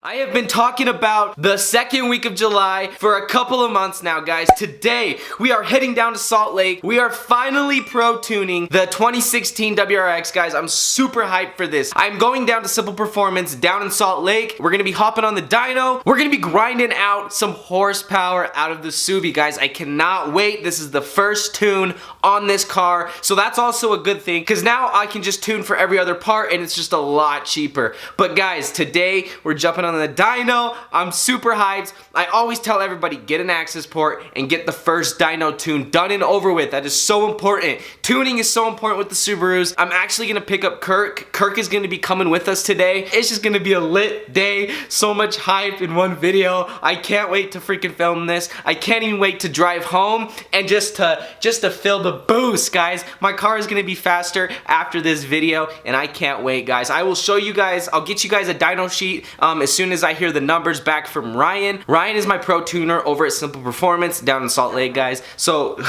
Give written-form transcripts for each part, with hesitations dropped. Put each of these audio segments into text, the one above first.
I have been talking about the second week of July for a couple of months now, guys. Today, we are heading down to Salt Lake. We are finally pro tuning the 2016 WRX, guys. I'm super hyped for this. I'm going down to Simple Performance down in Salt Lake. We're gonna be hopping on the dyno. We're gonna be grinding out some horsepower out of the Subi, guys. I cannot wait. This is the first tune on this car, so that's also a good thing because now I can just tune for every other part and it's just a lot cheaper. But guys, today we're jumping on the dyno. I'm super hyped. I always tell everybody, get an access port and get the first dyno tune done and over with. That is so important. Tuning is so important with the Subarus. I'm actually gonna pick up Kirk. Kirk is gonna be coming with us today. It's just gonna be a lit day. So much hype in one video. I can't wait to freaking film this. I can't even wait to drive home and just to feel the boost, guys. My car is gonna be faster after this video and I can't wait, guys. I will show you guys, I'll get you guys a dyno sheet as soon as I hear the numbers back from Ryan. Ryan is my pro tuner over at Simple Performance down in Salt Lake, guys. So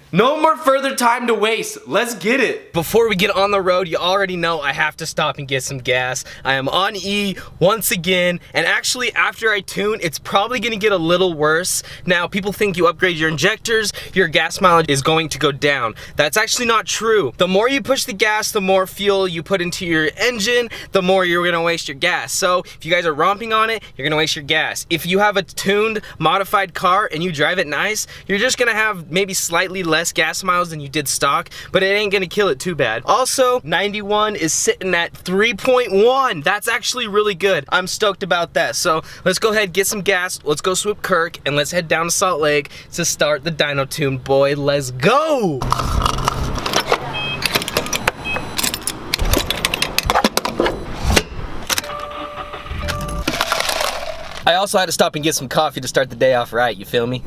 no more further time to waste. Let's get it. Before we get on the road, you already know I have to stop and get some gas. I am on E once again, and actually after I tune, it's probably gonna get a little worse. Now, people think you upgrade your injectors, your gas mileage is going to go down. That's actually not true. The more you push the gas, the more fuel you put into your engine, the more you're gonna waste your gas. So if you guys are romping on it, you're gonna waste your gas. If you have a tuned, modified car and you drive it nice, you're just gonna have maybe slightly less gas miles than you did stock, but it ain't gonna kill it too bad. Also, 91 is sitting at 3.1. That's actually really good. I'm stoked about that. So let's go ahead, get some gas, let's go swoop Kirk, and let's head down to Salt Lake to start the dyno tune, boy. Let's go! I also had to stop and get some coffee to start the day off right, you feel me?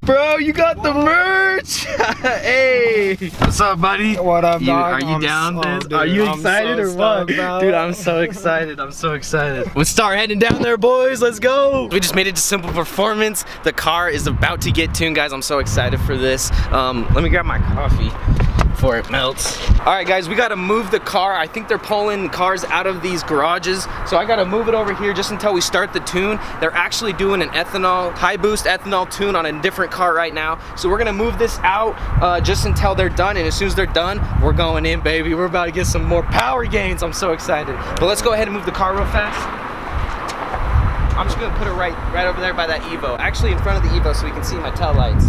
Bro, you got the merch! Hey! What's up, buddy? What up, dog? Are you down this? Are you excited or what? Dude, I'm so excited. I'm so excited. Let's start heading down there, boys. Let's go! We just made it to Simple Performance. The car is about to get tuned, guys. I'm so excited for this. Let me grab my coffee before it melts. All right, guys, we gotta move the car. I think they're pulling cars out of these garages, so I gotta move it over here just until we start the tune. They're actually doing an ethanol, high boost ethanol tune on a different car right now, so we're gonna move this out just until they're done, and as soon as they're done, we're going in, baby. We're about to get some more power gains. I'm so excited. But let's go ahead and move the car real fast. I'm just gonna put it right over there by that Evo. Actually in front of the Evo so we can see my tail lights.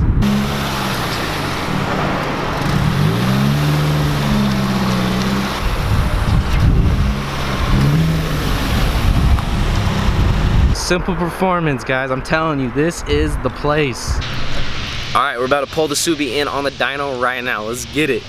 Simple Performance, guys. I'm telling you, this is the place. All right, we're about to pull the Subi in on the dyno right now. Let's get it.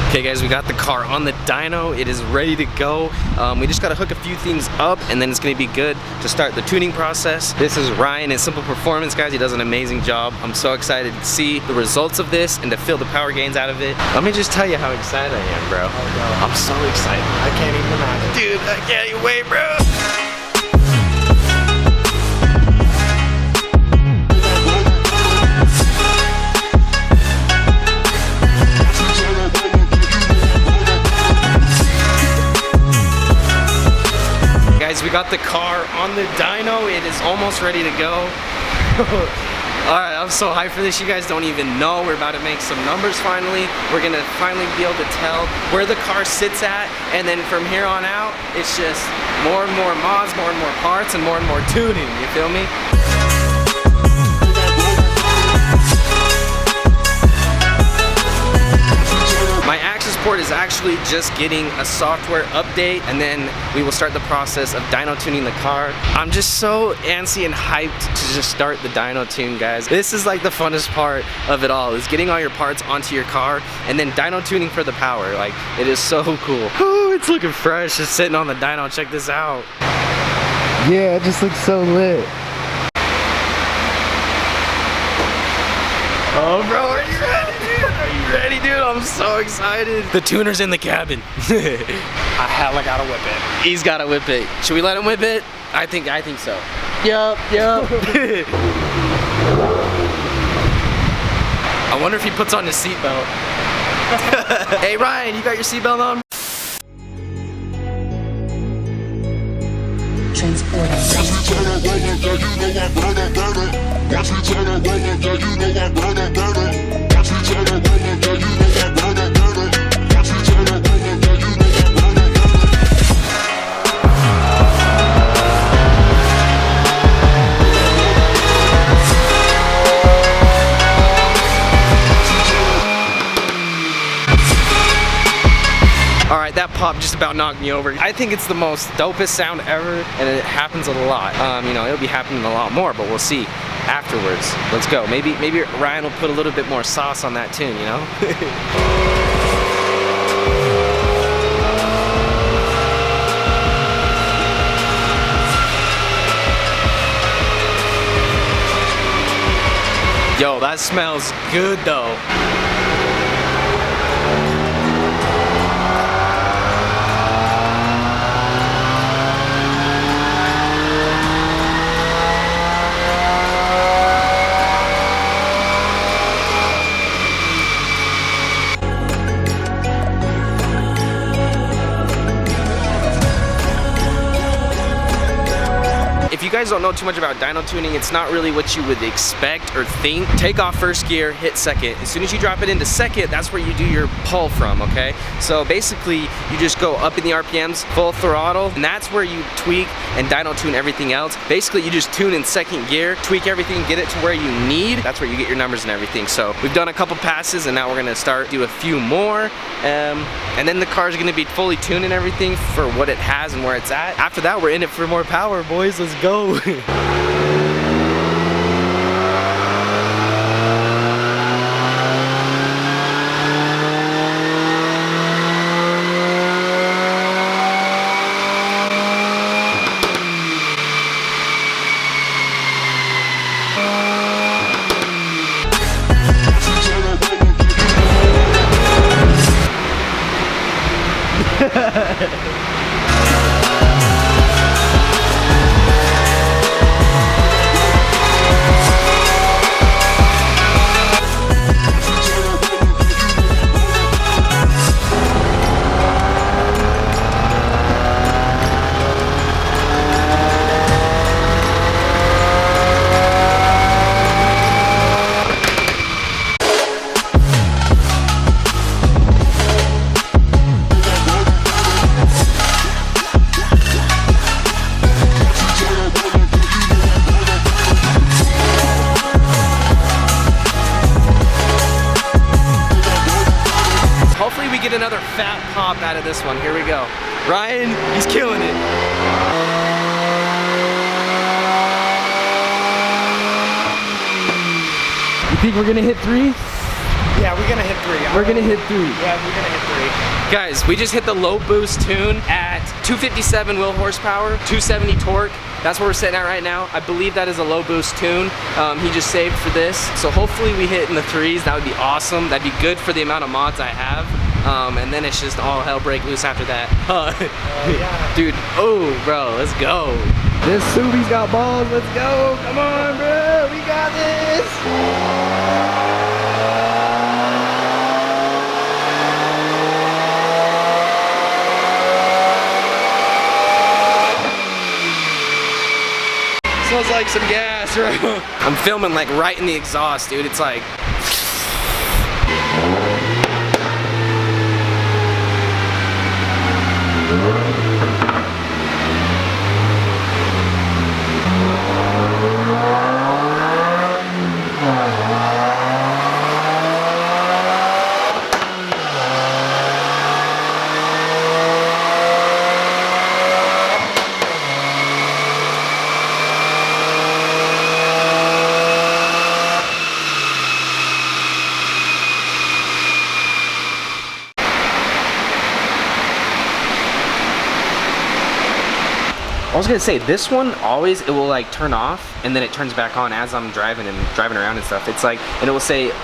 Okay, guys, we got the car on the dyno. It is ready to go. We just gotta hook a few things up and then it's gonna be good to start the tuning process. This is Ryan at Simple Performance, guys. He does an amazing job. I'm so excited to see the results of this and to feel the power gains out of it. Let me just tell you how excited I am, bro. I'm so excited. I can't even imagine. Dude, I can't even wait, bro. We got the car on the dyno. It is almost ready to go. Alright, I'm so hyped for this. You guys don't even know. We're about to make some numbers finally. We're gonna finally be able to tell where the car sits at, and then from here on out, it's just more and more mods, more and more parts, and more tuning. You feel me? My access port is actually just getting a software update, and then we will start the process of dyno tuning the car. I'm just so antsy and hyped to just start the dyno tune, guys. This is like the funnest part of it all, is getting all your parts onto your car and then dyno tuning for the power. Like, it is so cool. Oh, it's looking fresh just sitting on the dyno. Check this out. Yeah, it just looks so lit. Oh, bro, are you ready, dude? Are you ready, dude? I'm so excited. The tuner's in the cabin. I hella gotta whip it. He's gotta whip it. Should we let him whip it? I think so. Yup. I wonder if he puts on his seatbelt. Hey, Ryan, you got your seatbelt on? Alright, that pop just about knocked me over. I think it's the most dopest sound ever, and it happens a lot. You know, it'll be happening a lot more, but we'll see afterwards. Let's go. Maybe Ryan will put a little bit more sauce on that tune, you know? Yo, that smells good though. If you guys don't know too much about dyno tuning, it's not really what you would expect or think. Take off first gear, hit second. As soon as you drop it into second, that's where you do your pull from, okay? So basically, you just go up in the RPMs, full throttle, and that's where you tweak and dyno tune everything else. Basically, you just tune in second gear, tweak everything, get it to where you need. That's where you get your numbers and everything. So we've done a couple passes, and now we're gonna do a few more. And then the car's gonna be fully tuned and everything for what it has and where it's at. After that, we're in it for more power, boys. Let's go. Get another fat pop out of this one. Here we go. Ryan, he's killing it. You think we're gonna hit 3? Yeah, we're gonna hit 3. We're gonna hit 3. Yeah, we're gonna hit 3. Guys, we just hit the low boost tune at 257 wheel horsepower, 270 torque. That's where we're sitting at right now. I believe that is a low boost tune he just saved for this. So hopefully we hit in the 3s. That would be awesome. That'd be good for the amount of mods I have. And then it's just all hell break loose after that. Yeah. Dude, oh, bro, let's go. This Subi's got balls. Let's go. Come on, bro. We got this. Smells like some gas, bro. I'm filming like right in the exhaust, dude. It's like... I was gonna say, this one always, it will like turn off and then it turns back on as I'm driving around and stuff. It's like, and it will say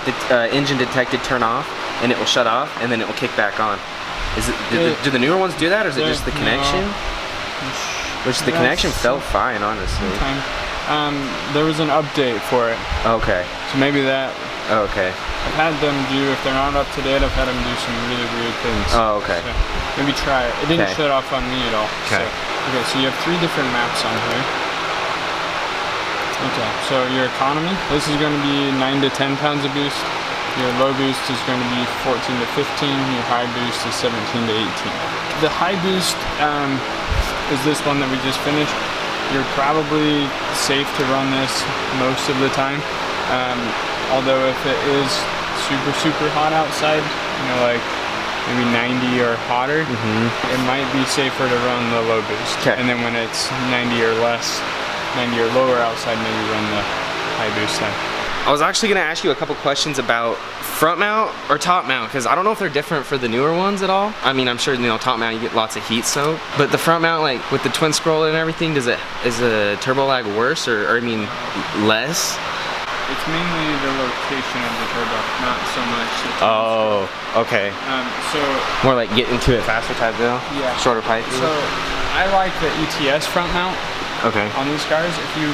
engine detected, turn off, and it will shut off and then it will kick back on. Is it, do the newer ones do that, or is it just the connection? Which the connection felt fine, honestly. There was an update for it. Okay. So maybe that. Okay. I've had them do, if they're not up to date, I've had them do some really weird things. Oh, okay. So maybe try it. It didn't shut off on me at all. Okay. So you have 3 different maps on here. Okay, so your economy, this is going to be 9 to 10 pounds of boost. Your low boost is going to be 14 to 15. Your high boost is 17 to 18. The high boost is this one that we just finished. You're probably safe to run this most of the time. Although if it is super hot outside, you know, like maybe 90 or hotter, it might be safer to run the low boost. And then when it's 90 or less, 90 or lower outside, maybe run the high boost then. I was actually gonna ask you a couple questions about front mount or top mount, because I don't know if they're different for the newer ones at all. I mean, I'm sure, you know, top mount you get lots of heat soak, but the front mount, like with the twin scroll and everything, is the turbo lag worse or I mean less? It's mainly the location of the turbo, not so much the twin scroll. Okay. So more like get into it faster type deal? Yeah. Shorter pipe? So I like the ETS front mount. Okay. On these cars, if you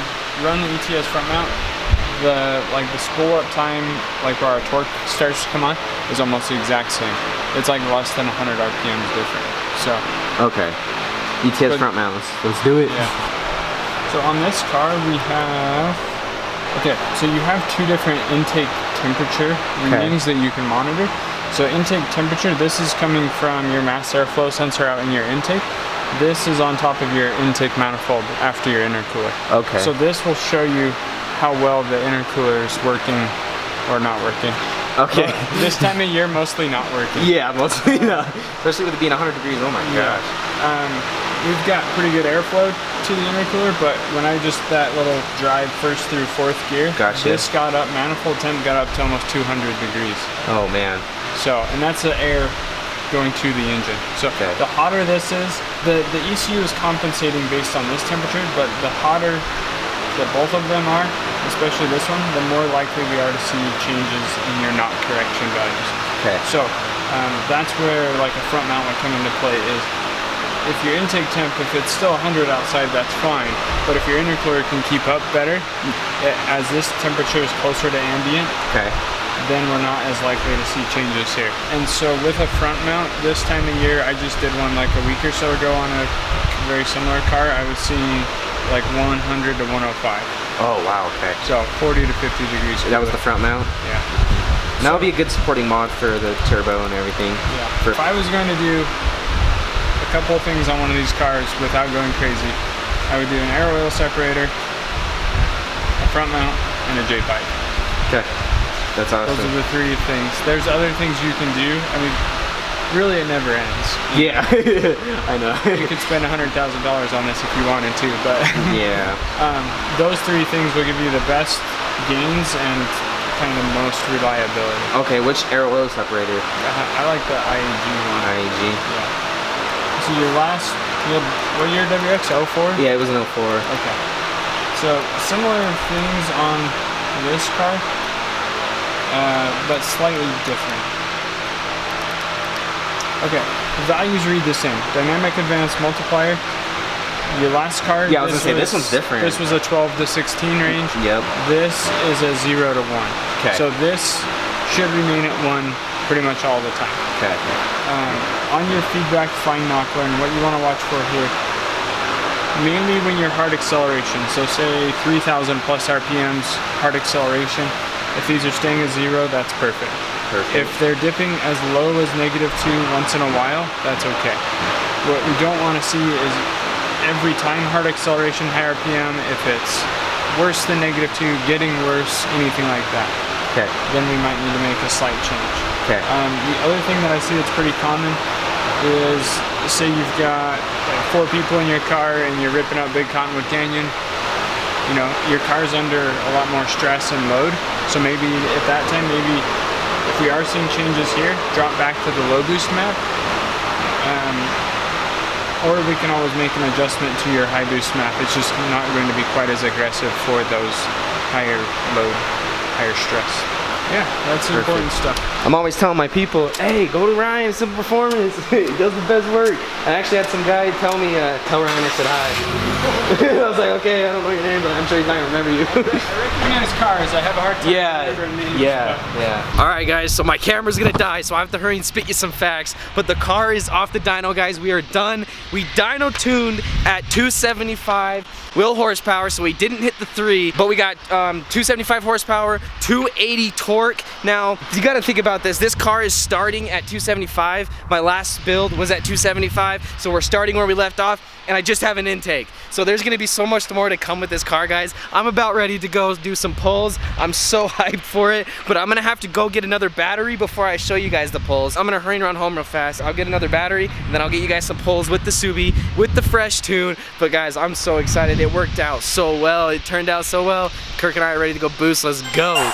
run the ETS front mount, the spool up time, like where our torque starts to come on, is almost the exact same. It's like less than 100 RPMs different. So. Okay. ETS front mount. Let's do it. Yeah. So on this car we have. Okay. So you have 2 different intake temperature readings that you can monitor. So intake temperature. This is coming from your mass airflow sensor out in your intake. This is on top of your intake manifold after your intercooler. Okay. So this will show you how well the intercooler is working or not working. Okay. But this time of year, mostly not working. Yeah, mostly not. Especially with it being 100 degrees. Oh my gosh. We've got pretty good airflow to the intercooler, but when I just that little drive first through 4th gear, this got up, manifold temp got up to almost 200 degrees. Oh man. So, and that's the air going to the engine. So the hotter this is, the ECU is compensating based on this temperature, but the hotter that both of them are, especially this one, the more likely we are to see changes in your knock correction values. Okay. So that's where like a front mount would come into play. Is if your intake temp, if it's still 100 outside, that's fine. But if your intercooler can keep up better, as this temperature is closer to ambient, then we're not as likely to see changes here. And so with a front mount, this time of year, I just did one like a week or so ago on a very similar car. I was seeing like 100 to 105. Oh wow, okay. So 40 to 50 degrees. That was the front mount? Yeah. And that would be a good supporting mod for the turbo and everything. Yeah. If I was going to do a couple of things on one of these cars without going crazy, I would do an air oil separator, a front mount, and a J-pipe. Okay. That's awesome. Those are the 3 things. There's other things you can do. I mean, really it never ends. Yeah, I know. You could spend $100,000 on this if you wanted to, but yeah. Those 3 things will give you the best gains and kind of most reliability. Okay, which air oil separator? I like the IAG one. IAG? Yeah. So your last, what year WRX? 04? Yeah, it was an 04. Okay. So similar things on this car, but slightly different. Okay, the values read the same. Dynamic advanced multiplier. Your last card. Yeah, I was gonna say this one's different. This was a 12 to 16 range. Yep. This is a 0 to 1. Okay. So this should remain at 1 pretty much all the time. Okay. On your feedback, fine knock learn, what you want to watch for here, mainly when you're hard acceleration. So say 3,000 plus RPMs hard acceleration. If these are staying at 0, that's perfect. If they're dipping as low as -2 once in a while, that's okay. What we don't want to see is every time hard acceleration, high RPM, if it's worse than -2, getting worse, anything like that. Okay. Then we might need to make a slight change. Okay. The other thing that I see that's pretty common is, say you've got like 4 people in your car and you're ripping up Big Cottonwood Canyon. You know, your car's under a lot more stress and load. So maybe at that time, maybe if we are seeing changes here, drop back to the low boost map. or we can always make an adjustment to your high boost map. It's just not going to be quite as aggressive for those higher load, higher stress. Yeah, that's important stuff. I'm always telling my people, hey, go to Ryan, Simple Performance. He does the best work. I actually had some guy tell me, tell Ryan I said hi. I was like, okay, I don't know your name, but I'm sure he's not gonna remember you. I recognize cars. I have a hard time remembering names. Yeah. All right, guys, so my camera's gonna die, so I have to hurry and spit you some facts. But the car is off the dyno, guys. We are done. We dyno tuned at 275 wheel horsepower, so we didn't hit the 3, but we got 275 horsepower, 280 torque. Now, you gotta think about this. This car is starting at 275. My last build was at 275, so we're starting where we left off, and I just have an intake. So there's gonna be so much more to come with this car, guys. I'm about ready to go do some pulls. I'm so hyped for it, but I'm gonna have to go get another battery before I show you guys the pulls. I'm gonna hurry around home real fast. I'll get another battery, and then I'll get you guys some pulls with the Subi, with the fresh tune. But guys, I'm so excited. It worked out so well. It turned out so well. Kirk and I are ready to go boost. Let's go.